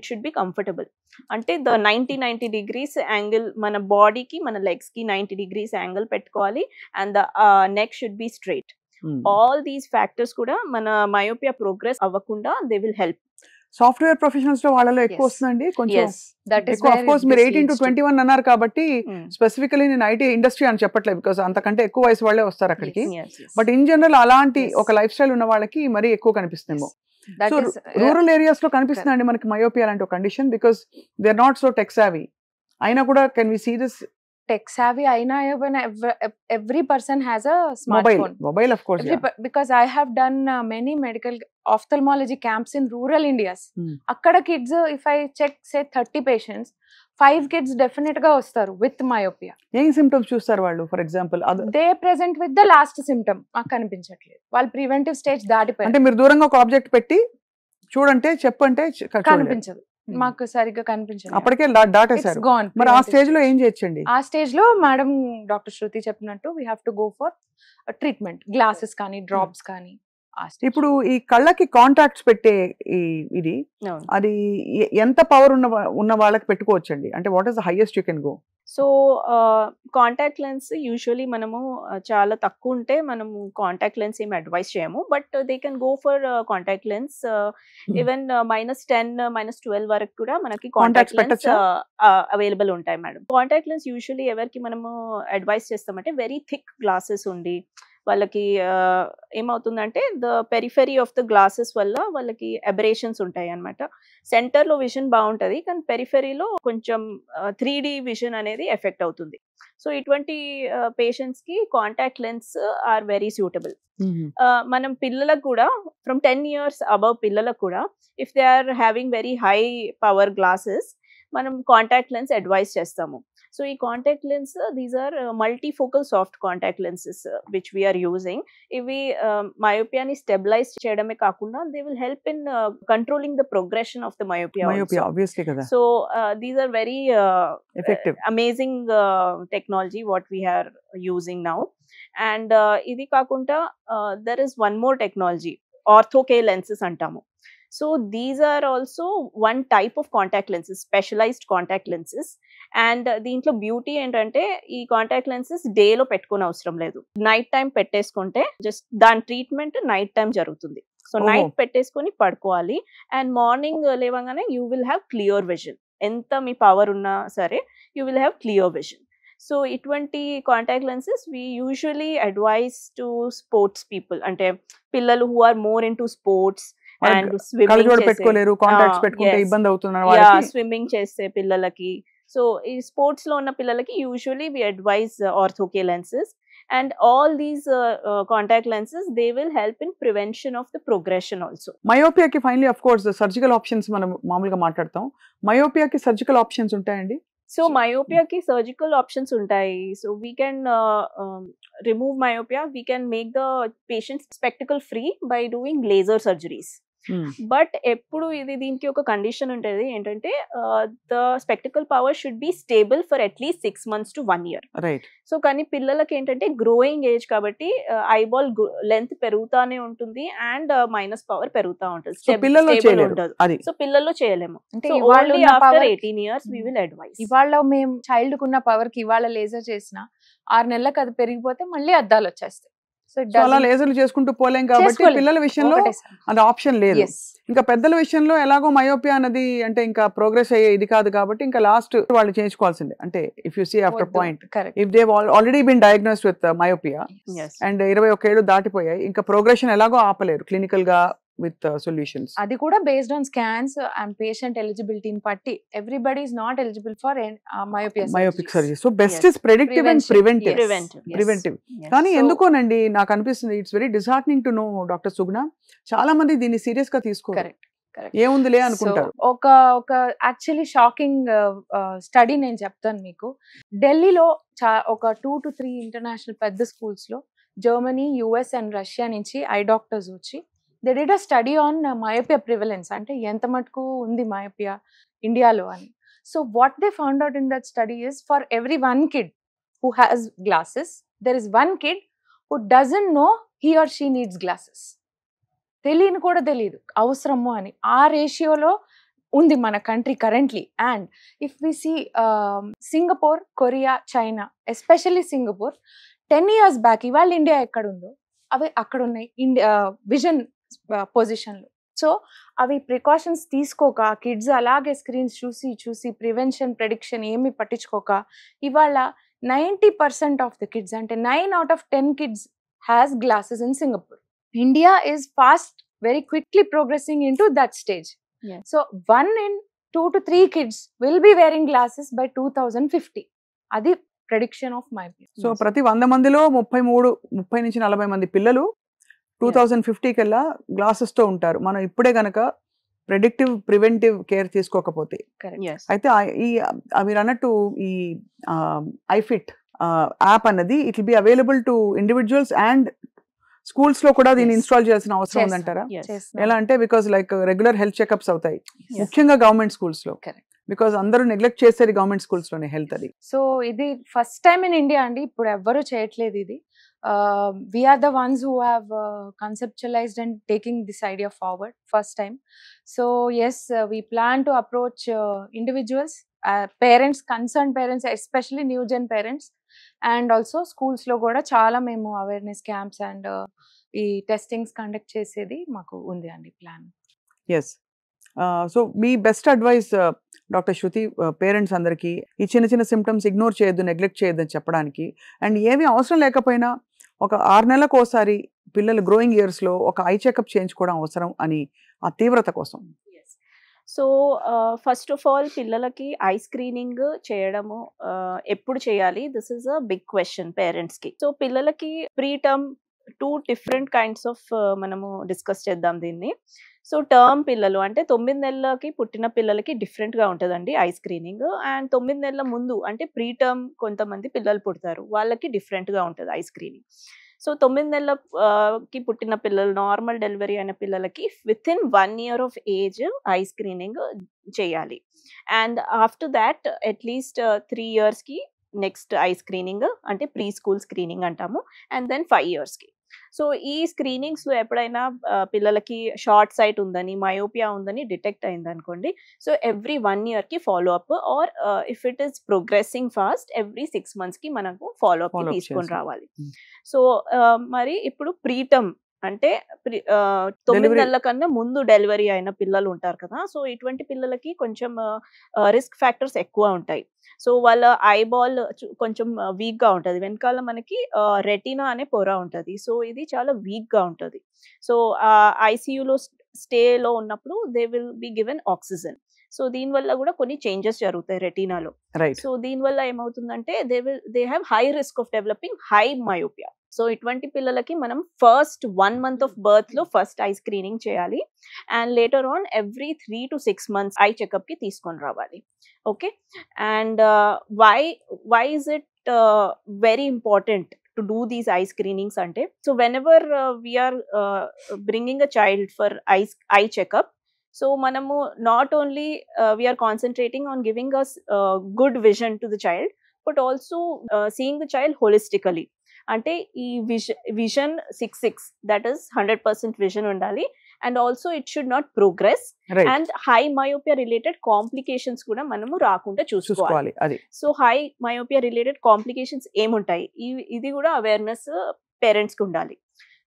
should be comfortable. అంటే ద 90 degrees యాంగిల్ మన బాడీకి మన లెగ్స్ కి 90 degrees యాంగిల్ పెట్టుకోవాలి. And the neck should be straight. All these factors కూడా మన మయోపియా ప్రోగ్రెస్ అవ్వకుండా they will help. Software professionals లో వాళ్ళలో ఎక్కువ వస్తుందండి కొంచెం. దట్ ఈస్ ఆఫ్ కోర్స్ మీరు 18 to 21 అన్నారు కాబట్టి స్పెసిఫికలీ నేను ఐటీ ఇండస్ట్రీ అని చెప్పట్లేదు, బికాస్ అంతకంటే ఎక్కువ వయసు వాళ్ళే వస్తారు అక్కడికి. బట్ ఇన్ జనరల్ అలాంటి ఒక లైఫ్ స్టైల్ ఉన్న వాళ్ళకి మరీ ఎక్కువ కనిపిస్తుందేమో. సో రూరల్ ఏరియాస్ లో కనిపిస్తుందండి మనకి మయోపియా లాంటి ఒక condition, because they are not so tech savvy. అయినా కూడా can we see this? Tech savvy aina every person has a smartphone. Mobile of course, because I have done many medical ophthalmology camps in rural Indias. Akkada kids, if I check say 30 patients, 5 kids definite ga vastaru with myopia. Em symptoms చూస్తారు వాళ్ళు? For example they present with the last symptom మాకు కనిపించట్లేదు, వాళ్ళు ప్రివెంటివ్ స్టేజ్ దాటిపోయారు. అంటే మీరు దూరంగా ఒక ఆబ్జెక్ట్ పెట్టి చూడంటే చెప్పంటే కనిపించదు, మాకు సరిగ్గా కనిపించదు, అప్పటికే దాటేశారు. మరి ఆ స్టేజ్ లో ఏం చేయొచ్చండి? ఆ స్టేజ్ లో మేడం డాక్టర్ శృతి చెప్పినట్టు we have to go for treatment, glasses కానీ డ్రాప్స్ కానీ. ఇప్పుడు ఈ కళ్ళకి కాంటాక్ట్స్ పెట్టే ఇది అది ఎంత పవర్ ఉన్న వాళ్ళకి పెట్టుకోవచ్చండి? అంటే what is the highest you can go? So contact lens usually మనము చాలా తక్కువ ఉంటే మనము కాంటాక్ట్ లెన్స్ ఏమి అడ్వైస్ చేయము, but they can go for contact lens. Even -10 -12 వరకు కూడా మనకి కాంటాక్ట్ లెన్స్ అవైలబుల్ ఉంటాయి మేడం. కాంటాక్ట్ లెన్స్ యూజువలీ ఎవరికి మనము అడ్వైస్ చేస్తామంటే వెరీ థిక్ గ్లాసెస్ ఉండి వాళ్ళకి ఏమవుతుందంటే the periphery of the glasses వల్ల వాళ్ళకి అబరేషన్స్ ఉంటాయి అనమాట. సెంటర్లో విజన్ బాగుంటుంది కానీ పెరిఫెరీలో కొంచెం 3D విజన్ అనేది ఎఫెక్ట్ అవుతుంది. సో ఇటువంటి పేషెంట్స్ కి contact lens are very suitable. మనం పిల్లలకు కూడా ఫ్రమ్ 10 years అబవ్ పిల్లలకు కూడా if they are having very high power glasses మనం కాంటాక్ట్ లెన్స్ అడ్వైస్ చేస్తాము. సో ఈ contact lens these are multifocal soft contact lenses which we are using. ఇవి మయోపియాని స్టెబిలైజ్ చేయడమే కాకుండా they will help in controlling the progression of the myopia. So these are very amazing technology what we are using now. And ఇది కాకుండా there is one more technology, ortho k lenses అంటాము. So these are also one type of contact lenses, specialized contact lenses. And దీంట్లో బ్యూటీ ఏంటంటే ఈ కాంటాక్ట్ లెన్సెస్ డేలో పెట్టుకునే అవసరం లేదు, నైట్ టైం పెట్టేసుకుంటే జస్ట్ దాని ట్రీట్మెంట్ నైట్ టైం జరుగుతుంది. సో నైట్ పెట్టేసుకొని పడుకోవాలి అండ్ మార్నింగ్ లేవగానే you will have clear vision. ఎంత మీ పవర్ ఉన్నా సరే you will have clear vision. So ఇటువంటి contact lenses we usually advise to sports people, అంటే పిల్లలు who are more into sports and swimming చేసే పిల్లలకి. సో ఈ స్పోర్ట్స్ లో ఉన్న పిల్లలకి usually we advise ortho k lenses. And all these contact lenses they will help in prevention of the progression also. మయోపియాకి finally of course surgical options మనం మామూలుగా మాట్లాడతాం, మయోపియాకి సర్జికల్ ఆప్షన్స్ ఉంటాయండి? సో మయోపియాకి సర్జికల్ ఆప్షన్స్ ఉంటాయి. So we can remove myopia, we can make the patient spectacle free by doing laser surgeries. But ఎప్పుడు ఇది దీనికి ఒక కండిషన్ ఉంటుంది ఏంటంటే the spectacle power should be stable for at least 6 months to 1 year. Right. So కానీ పిల్లలకి ఏంటంటే గ్రోయింగ్ ఏజ్ కాబట్టి ఐబాల్ లెంత్ పెరుగుతానే ఉంటుంది అండ్ మైనస్ పవర్ పెరుగుతా ఉంటుంది. సో పిల్లల్లో చేయలేరు అది. సో పిల్లల్లో చేయలేము. అంటే So ఇవాళ only ఉన్న after power 18 years we will advise. ఇవాళ మేము చైల్డ్ కున్న పవర్ కి ఇవాళ లేజర్ చేసిన 6 నెలలకు అది పెరిగిపోతే మళ్ళీ అద్దాలు వచ్చేస్తాయి. సో సో అలా లేజర్లు చేసుకుంటూ పోలేం కాబట్టి పిల్లల విషయంలో అది ఆప్షన్ లేదు. ఇంకా పెద్దల విషయంలో ఎలాగో మయోపియా అనేది అంటే ఇంకా ప్రోగ్రెస్ అయ్యే ఇది కాదు కాబట్టి ఇంకా లాస్ట్ వాళ్ళు చేయించుకోవాల్సిందే. అంటే if you see after point if they already been diagnosed with myopia and 21 ఏళ్ళు దాటిపోయాయి, ఇంకా ప్రోగ్రెషన్ ఎలాగో ఆపలేరు క్లినికల్ గా with solutions. అది కూడా based on scans and patient eligibility in పట్టి everybody is not eligible for myopic surgery. So best is predictive and preventive. కానీ ఎందుకోనండి నాకు అనిపిస్తుంది it's very disheartening to know doctor Suguna, చాలా మంది దీన్ని సీరియస్ గా తీసుకోరు. ఏముందిలే అనుకుంటారు. ఒక యాక్చువల్లీ షాకింగ్ స్టడీ నేను చెప్తాను మీకు. ఢిల్లీలో ఒక 2 to 3 ఇంటర్నేషనల్ పెద్ద స్కూల్స్ లో జర్మనీ, యుఎస్ అండ్ రష్యా నుంచి ఐ డాక్టర్స్ వచ్చి they did a study on myopia prevalence, అంటే ఎంత మటుకు ఉంది myopia ఇండియాలో అని. So what they found out in that study is for every 1 kid who has glasses, there is 1 kid who doesn't know he or she needs glasses. తెలియని కూడా తెలియదు అవసరము అని. ఆ రేషియోలో ఉంది మన country currently. And if we see Singapore, Korea, China, especially Singapore 10 years back ఇవాళ ఇండియా ఎక్కడుందో అవి అక్కడ ఉన్నాయి ఇండియా విజన్ పొజిషన్లో. సో అవి ప్రికాషన్స్ తీసుకోక కిడ్స్ అలాగే స్క్రీన్స్ చూసి చూసి ప్రివెన్షన్ ప్రెడిక్షన్ ఏమి పట్టించుకోక ఇవాళ 90% ఆఫ్ ద కిడ్స్ అంటే 9 out of 10 kids has glasses in Singapore. India is fast, very quickly progressing into that stage. So 1 in 2 to 3 kids will be wearing glasses by 2050. అది prediction of my business. So ప్రతి 100 మందిలో 30 నుంచి 40 మంది పిల్లలు 2050 కల్లా గ్లాసెస్ తో ఉంటారు. మనం ఇప్పుడే గనక ప్రెడిక్టివ్ ప్రివెంటివ్ కేర్ తీసుకోకపోతే. అయితే ఈ మీరు అన్నట్టు ఈ ఐఫిట్ యాప్ అన్నది it will be available to individuals and schools లో కూడా దీన్ని ఇన్స్టాల్ చేయాల్సిన అవసరం ఉందంటారా? ఎలా అంటే because like regular health checkups అవుతాయి ముఖ్యంగా గవర్నమెంట్ స్కూల్స్ లో, బికాస్ అందరూ నెగ్లెక్ట్ చేసేది గవర్నమెంట్ స్కూల్స్ లోనే హెల్త్ అది. సో ఇది ఫస్ట్ టైం ఇన్ ఇండియా అండి, ఇప్పుడు ఎవ్వరూ చేయట్లేదు ఇది. We are the ones who have conceptualized and taking this idea forward first time. So yes, we plan to approach individuals, parents, concerned parents, especially new gen parents, and also schools lo kuda chaala memo awareness camps and ee testings conduct chesedi maku undi andi plan. Yes. So me best advice doctor Shruti parents అందరికీ ఈ చిన్న చిన్న సిమ్టమ్స్ ఇగ్నోర్ చేయొద్దు, నెగ్లెక్ట్ చేయొద్దు అని చెప్పడానికి, అండ్ ఏమీ అవసరం లేకపోయినా ఒక 6 నెలలకు ఒకసారి పిల్లలు గ్రోయింగ్ ఇయర్స్ లో ఒక ఐ చెకప్ చేయించుకోవడం అవసరం అని ఆ తీవ్రత కోసం. సో ఫస్ట్ ఆఫ్ ఆల్ పిల్లలకి ఐ స్క్రీనింగ్ చేయడము ఎప్పుడు చేయాలి, this is a big question parents కి. సో పిల్లలకి preterm 2 different kinds of మనము డిస్కస్ చేద్దాం దీన్ని. సో టర్మ్ పిల్లలు అంటే 9 నెలలకి పుట్టిన పిల్లలకి డిఫరెంట్ గా ఉంటుందండి ఐ స్క్రీనింగ్. అండ్ 9 నెలల ముందు అంటే ప్రీ టర్మ్ కొంతమంది పిల్లలు పుడతారు, వాళ్ళకి డిఫరెంట్ గా ఉంటుంది ఐ స్క్రీనింగ్. సో 9 నెలలకి పుట్టిన పిల్లలు, నార్మల్ డెలివరీ అయిన పిల్లలకి within 1 year of age eye screening చేయాలి. And after that at least 3 years కి నెక్స్ట్ ఐ స్క్రీనింగ్ అంటే ప్రీ స్కూల్ స్క్రీనింగ్ అంటాము. అండ్ దెన్ 5 years కి. సో ఈ స్క్రీనింగ్స్ లో ఎప్పుడైనా పిల్లలకి షార్ట్ సైట్ ఉందని, మయోపియా ఉందని డిటెక్ట్ అయింది అనుకోండి, సో ఎవ్రీ 1 year కి follow up, or if it is progressing fast every 6 months కి మనకు ఫాలో అప్ తీసుకొని రావాలి. సో మరి ఇప్పుడు ప్రీటర్మ్ అంటే 9 నెలల కన్నా ముందు డెలివరీ అయిన పిల్లలు ఉంటారు కదా, సో ఇటువంటి పిల్లలకి కొంచెం రిస్క్ ఫ్యాక్టర్స్ ఎక్కువ ఉంటాయి. సో వాళ్ళ ఐబాల్ కొంచెం వీక్ గా ఉంటది, వెనకాల మనకి రెటీనా అనే పొర ఉంటది, సో ఇది చాలా వీక్ గా ఉంటది. సో ఐసీయూలో స్టేలో ఉన్నప్పుడు they will be given oxygen. So దీని వల్ల కూడా కొన్ని చేంజెస్ జరుగుతాయి రెటీనాలో. సో దీని వల్ల ఏమవుతుందంటే they have high risk of developing high myopia. So ఇటువంటి పిల్లలకి మనం ఫస్ట్ 1 month ఆఫ్ బర్త్ లో ఫస్ట్ ఐ స్క్రీనింగ్ చేయాలి, and later on every 3 to 6 months eye checkup కి తీసుకొని రావాలి. Okay, and why is it very important to do these eye screenings ante. So whenever we are bringing a child for eye checkup, so manamu not only we are concentrating on giving us good vision to the child, but also seeing the child holistically. Ante ee vision 6/6, that is 100% vision undali, and also it should not progress, right and high myopia related complications కూడా మనము రాకుండా చూసుకోవాలి. చూసుకోవాలి అది. So high myopia related complications ఏముంటాయి, ఇది కూడా అవేర్నెస్ పేరెంట్స్ కి ఉండాలి.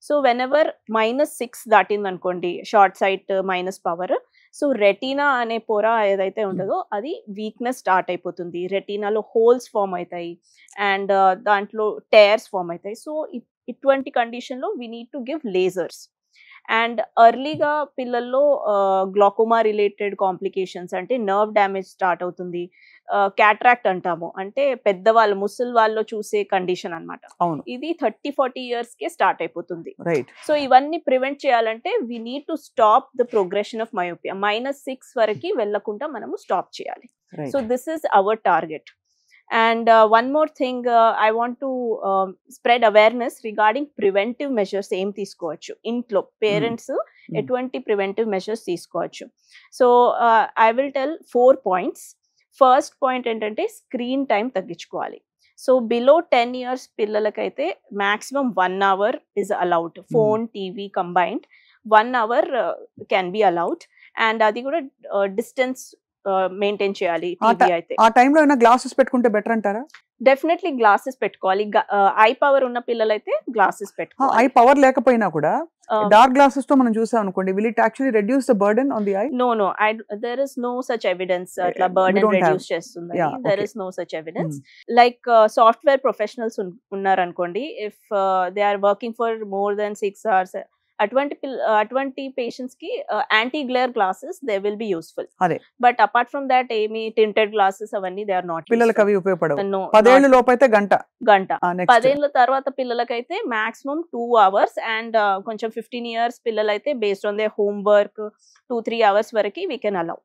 సో వెన్ ఎవర్ -6 దాటింది అనుకోండి, short site minus power, so retina అనే పొర ఏదైతే ఉంటుందో అది వీక్నెస్ స్టార్ట్ అయిపోతుంది, రెటీనాలో హోల్స్ ఫామ్ అవుతాయి అండ్ దాంట్లో టేర్స్ ఫామ్ అవుతాయి. సో ఇటువంటి కండిషన్ లో we need to give lasers. And ఎర్లీగా పిల్లల్లో గ్లాకోమా రిలేటెడ్ కాంప్లికేషన్స్ అంటే నర్వ్ డ్యామేజ్ స్టార్ట్ అవుతుంది, క్యాట్రాక్ట్ అంటాము, అంటే పెద్దవాళ్ళు ముసలి వాళ్ళు చూసే కండిషన్ అన్నమాట. అవును ఇది 30-40 years కే స్టార్ట్ అయిపోతుంది. రైట్. సో ఇవన్నీ ప్రివెంట్ చేయాలంటే we need to stop the progression of myopia. -6 వరకు వెళ్లకుండా మనము స్టాప్ చేయాలి. Right. So this is our target. And one more thing, I want to spread awareness regarding preventive measures ఏం తీసుకోవచ్చు ఇంట్లో పేరెంట్స్ ఎటువంటి ప్రివెంటివ్ మెజర్స్ తీసుకోవచ్చు. So I will tell 4 points. First point ఏంటంటే స్క్రీన్ టైం తగ్గించుకోవాలి. సో బిలో 10 years పిల్లలకైతే maximum 1 hour is allowed. Phone TV combined 1 hour can be allowed. And అది కూడా డిస్టెన్స్ మెయింటైన్ చేయాలి. టీవీ అయితే ఆ టైంలో ఏమైనా గ్లాసెస్ పెట్టుకుంటే బెటర్ అంటారా? డెఫినెట్లీ గ్లాసెస్ పెట్టుకోవాలి. ఐ పవర్ ఉన్న పిల్లలైతే గ్లాసెస్ పెట్టుకోవాలి. ఐ పవర్ లేకపోయినా కూడా డార్క్ గ్లాసెస్ తో మనం చూసాం అనుకోండి, will it actually reduce the burden on the eye? No, there is no such evidence అట్లా burden reduce చేస్తుంది. There is no such evidence. Like software professionals ఉన్నారు అనుకోండి, if they are working for more than 6 hours, అటువంటి పేషెంట్స్ కి anti glare glasses they will be useful. But apart from that ఏమి టింటెడ్ గ్లాసెస్ అవన్నీ దే ఆర్ నాట్. పిల్లలకి అవి ఉపయోగపడవు. 10 ఏళ్ల లోపు అయితే గంట 10 ఏళ్ల తర్వాత పిల్లలకైతే మాక్సిమం 2 hours, అండ్ కొంచెం 15 years పిల్లలైతే based on the homework 2-3 hours వరకు we can allow.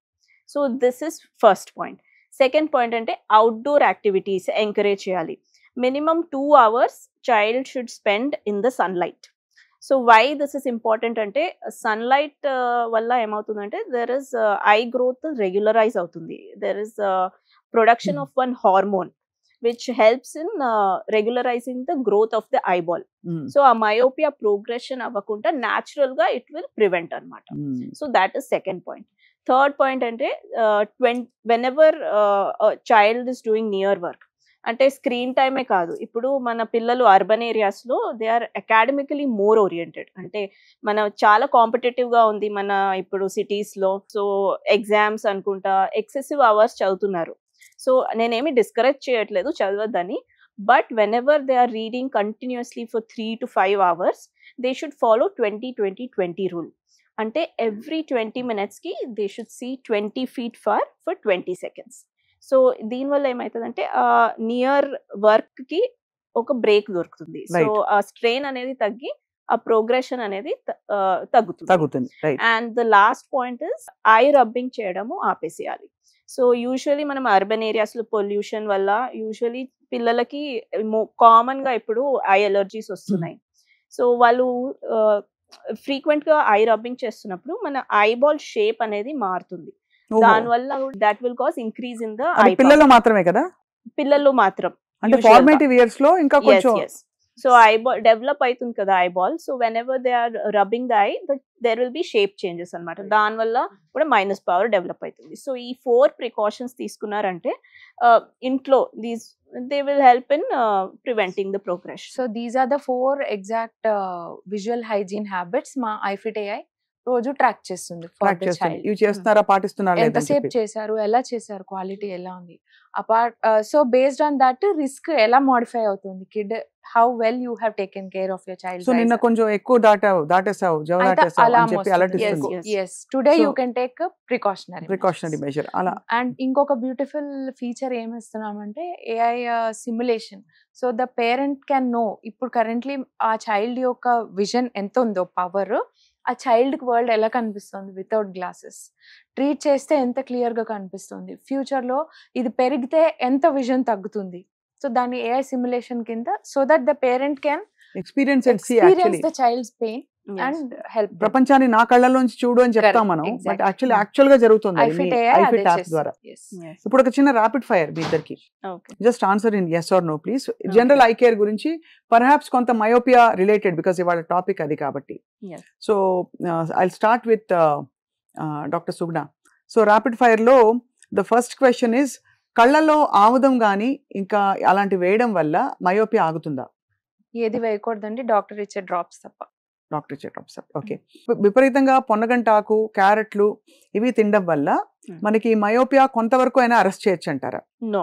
So this is first point. Second point అంటే అవుట్డోర్ యాక్టివిటీస్ ఎంకరేజ్ చేయాలి. Minimum 2 hours child should spend in the sunlight. So why this is important అంటే సన్లైట్ వల్ల ఏమవుతుందంటే there is eye growth regularise అవుతుంది. There is production of one hormone which helps in regularising the growth of the eyeball. So ఆ మయోపియా ప్రోగ్రెషన్ అవ్వకుండా న్యాచురల్ గా ఇట్ విల్ ప్రివెంట్ అనమాట. So that is second point. Third point అంటే whenever child is doing near work, అంటే స్క్రీన్ టైమే కాదు, ఇప్పుడు మన పిల్లలు అర్బన్ ఏరియాస్ లో they are academically more oriented. అంటే మన చాలా కాంపిటేటివ్ గా ఉంది మన ఇప్పుడు సిటీస్ లో. సో ఎగ్జామ్స్ అనుకుంటా ఎక్సెసివ్ అవర్స్ చదువుతున్నారు. సో నేనేమి డిస్కరేజ్ చేయట్లేదు చదవద్దని, but whenever they are reading continuously for 3 to 5 hours they should follow 20-20-20 rule. అంటే ఎవ్రీ 20 minutes కి they should see 20 feet for 20 seconds. So దీనివల్ల ఏమవుతుందంటే నియర్ వర్క్ కి ఒక బ్రేక్ దొరుకుతుంది. సో ఆ స్ట్రెయిన్ అనేది తగ్గి ఆ ప్రోగ్రెషన్ అనేది తగ్గుతుంది. And the last point is I rubbing చేయడము ఆపేసేయాలి. సో యూజువలీ మనం అర్బన్ ఏరియాస్ లో పొల్యూషన్ వల్ల యూజువలీ పిల్లలకి కామన్ గా ఇప్పుడు ఐ అలర్జీస్ వస్తున్నాయి. సో వాళ్ళు ఫ్రీక్వెంట్ గా ఐ రబ్బింగ్ చేస్తున్నప్పుడు మన ఐబాల్ షేప్ అనేది మారుతుంది. దానివల్ల that will cause increase in the I. పిల్లల్లో మాత్రమే కదా? పిల్లల్లో మాత్రం, అంటే ఫార్మేటివ్ ఇయర్స్ లో ఇంకా కొంచెం. సో ఐబాల్ డెవలప్ అవుతుంది కదా eyeball. So whenever they are rubbing the eye there will be shape changes అనమాట. దానివల్ల కూడా మైనస్ పవర్ డెవలప్ అవుతుంది. సో ఈ 4 precautions తీసుకున్నారంటే ఇంట్లో they will help in preventing the progression. So these are the 4 exact visual hygiene habits మా iFit AI రోజు ట్రాక్ చేస్తుంది. ఇవి చేస్తున్నారా, పాటిస్తున్నారా, ఎంతసేపు చేశారు, ఎలా చేశారు, క్వాలిటీ ఎలా ఉంది. Apart so based on that risk ఎలా మోడిఫై అవుతుంది, kid how well you have taken care of your child. So నిన్న కొంచెం ఎక్కువ దాటేసావు అని చెప్పి అలర్ట్ ఇస్తుంది. yes today you can take a precautionary measure అలా. అండ్ ఇంకొక బ్యూటిఫుల్ ఫీచర్ ఏమి ఇస్తున్నామంటే AI simulation. So the parent can know ఇప్పుడు కరెంట్లీ ఆ చైల్డ్ యొక్క విజన్ ఎంత ఉందో, పవర్ ఆ చైల్డ్ కి వరల్డ్ ఎలా కనిపిస్తుంది వితౌట్ గ్లాసెస్, ట్రీట్ చేస్తే ఎంత క్లియర్ గా కనిపిస్తుంది, ఫ్యూచర్ లో ఇది పెరిగితే ఎంత విజన్ తగ్గుతుంది. సో సో దాని AI సిమ్యులేషన్ కింద, so that the parent can experience and see experience actually the child's pain Yes. And help. ప్రపంచాన్ని నా కళ్ళలోంచి చూడు అని చెప్తాం Correct, మనం, బట్ exactly. యాక్చువల్లీ యాక్చువల్ గా జరుగుతుంది ఐఫిట్ AI ఐఫిట్ యాప్ ద్వారా. Yes. ఇప్పుడు ఒక చిన్న ర్యాపిడ్ ఫైర్ మీ ఇద్దరికి, Okay. Just answer in yes or no please. General eye care గురించి, పర్హాప్స్ కొంత మయోపియా రిలేటెడ్ బికాస్ ఇవాళ టాపిక్ అది కాబట్టి. Yes. So I start with doctor Sugna. So rapid fire లో ద ఫస్ట్ క్వశ్చన్ ఇస్, కళ్ళల్లో ఆముదం గానీ ఇంకా అలాంటి వేయడం వల్ల మయోపియా ఆగుతుందా? ఏది వేయకూడదండి, డాక్టర్ ఇచ్చే డ్రాప్స్ తప్ప. డాక్టర్ ఇచ్చే డ్రాప్స్. ఓకే. విపరీతంగా పొన్నగంటాకు, క్యారెట్లు ఇవి తినడం వల్ల మనకి మయోపియా కొంతవరకు అయినా అరెస్ట్ చేయొచ్చు అంటారా? No.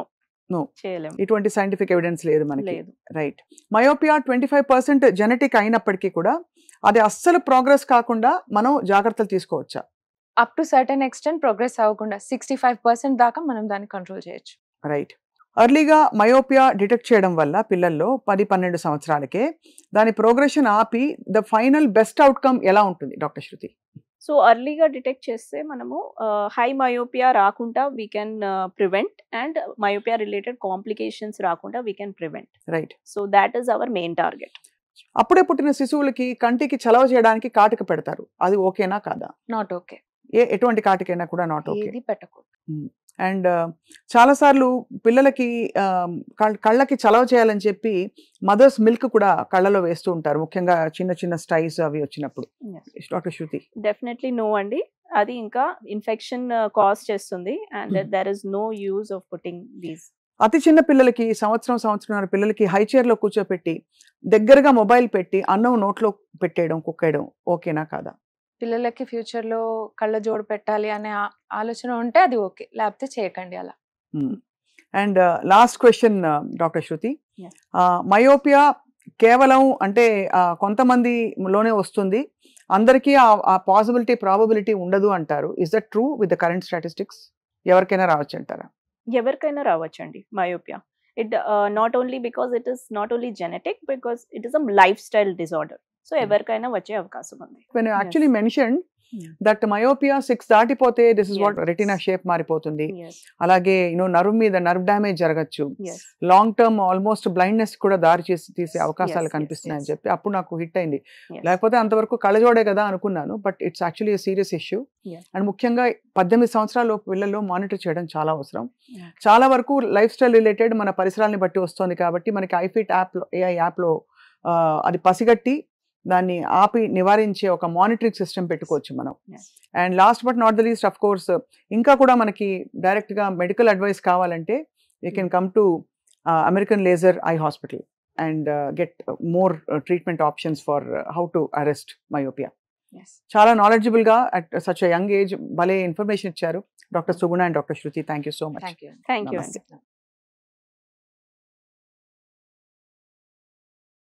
No. చేయలేం. ఇటువంటి సైంటిఫిక్ ఎవిడెన్స్ లేదు మనకి. లేదు. రైట్. మయోపియా 25% జెనెటిక్ అయినప్పటికీ కూడా అది అస్సలు ప్రోగ్రెస్ కాకుండా మనం జాగ్రత్తలు తీసుకోవచ్చా? Up to certain extent progress అవ్వకుండా 65% దాకా మనం దాన్ని కంట్రోల్ చేయొచ్చు. రైట్. ఎర్లీగా మయోపియా డిటెక్ట్ చేయడం వల్ల పిల్లల్లో 10-12 సంవత్సరాలకే దాని ప్రోగ్రెషన్ ఆపి ద ఫైనల్ బెస్ట్ అవుట్కమ్ ఎలా ఉంటుంది డాక్టర్ శృతి? సో అర్లీగా డిటెక్ట్ చేస్తే మనము హై మయోపియా రాకుండా we can prevent, and myopia related complications రాకుండా we can prevent. Right. So that is our main target. అప్పుడే పుట్టిన శిశువులకి కంటికి చలవ చేయడానికి కాటిక పెడతారు, అది ఓకేనా కాదా? Not okay. ఎటువంటి కాటికైనా కూడా నాట్ ఓకే. ఏది పెట్టకూడదు. అండ్ చాలాసార్లు పిల్లలకి కళ్ళకి చలవ చేయాలని చెప్పి మదర్స్ మిల్క్ కూడా కళ్ళలో వేస్తూ ఉంటారు, ముఖ్యంగా చిన్న చిన్న స్టైస్ అవి వచ్చినప్పుడు. డాక్టర్ శృతి? డెఫినెట్లీ నో అండి, అది ఇంకా ఇన్ఫెక్షన్ కాజ్ చేస్తుంది, and there is no use of putting these. అతి చిన్న పిల్లలకి, సంవత్సరం పిల్లలకి హై చైర్ లో కూర్చోపెట్టి దగ్గరగా మొబైల్ పెట్టి అన్నం నోట్లో పెట్టేయడం, కుక్కేయడం ఓకేనా కాదా? పిల్లలకి ఫ్యూచర్ లో కళ్ళ జోడు పెట్టాలి అనే ఆలోచన ఉంటే అది ఓకే, లేకపోతే చేయకండి అలా. And last question doctor Shruti, Yes. Myopia కేవలం అంటే కొంతమందిలోనే వస్తుంది, అందరికీ ఆ పాసిబిలిటీ ప్రాబబిలిటీ ఉండదు అంటారు. Is that true with the current statistics? ఎవరికైనా రావచ్చు అంటారా? ఎవరికైనా రావచ్చండి myopia. It not only because it is not only genetic, because it is a life style disorder. So ఎవరికైనా వచ్చే అవకాశం ఉంది. When you actually mentioned that myopia 6 దాటిపోతే this is what retina shape మారిపోతుంది, Yes. అలాగే నర్వ్ మీద నర్వ్ డ్యామేజ్ జరగచ్చు, Yes. Long term almost blindness కూడా దారి చేసి తీసే అవకాశాలు Yes, కనిపిస్తున్నాయి అని yes. చెప్పి అప్పుడు నాకు హిట్ అయింది. Yes. లేకపోతే అంతవరకు కళ్ళజోడే కదా అనుకున్నాను, but it's actually serious issue. Yes. And ముఖ్యంగా 18 సంవత్సరాల పిల్లల్లో మానిటర్ చేయడం చాలా అవసరం. Yeah. చాలా వరకు లైఫ్ స్టైల్ రిలేటెడ్ మన పరిసరాలని బట్టి వస్తుంది కాబట్టి మనకి ఐఫిట్ యాప్లో, AI యాప్లో అది పసిగట్టి దాన్ని ఆపి నివారించే ఒక మానిటరింగ్ సిస్టమ్ పెట్టుకోవచ్చు మనం. Yes. And last but not the least, of course ఇంకా కూడా మనకి డైరెక్ట్ గా మెడికల్ అడ్వైస్ కావాలంటే you can come to American laser eye hospital and get more treatment options for how to arrest myopia. Yes. చాలా నాలెడ్జబుల్ గా అట్ సచ్ యంగ్ ఏజ్ భలే ఇన్ఫర్మేషన్ ఇచ్చారు doctor Suguna and doctor Shruti. Thank you so much. Thank you. Thank you. Namaste. అండి.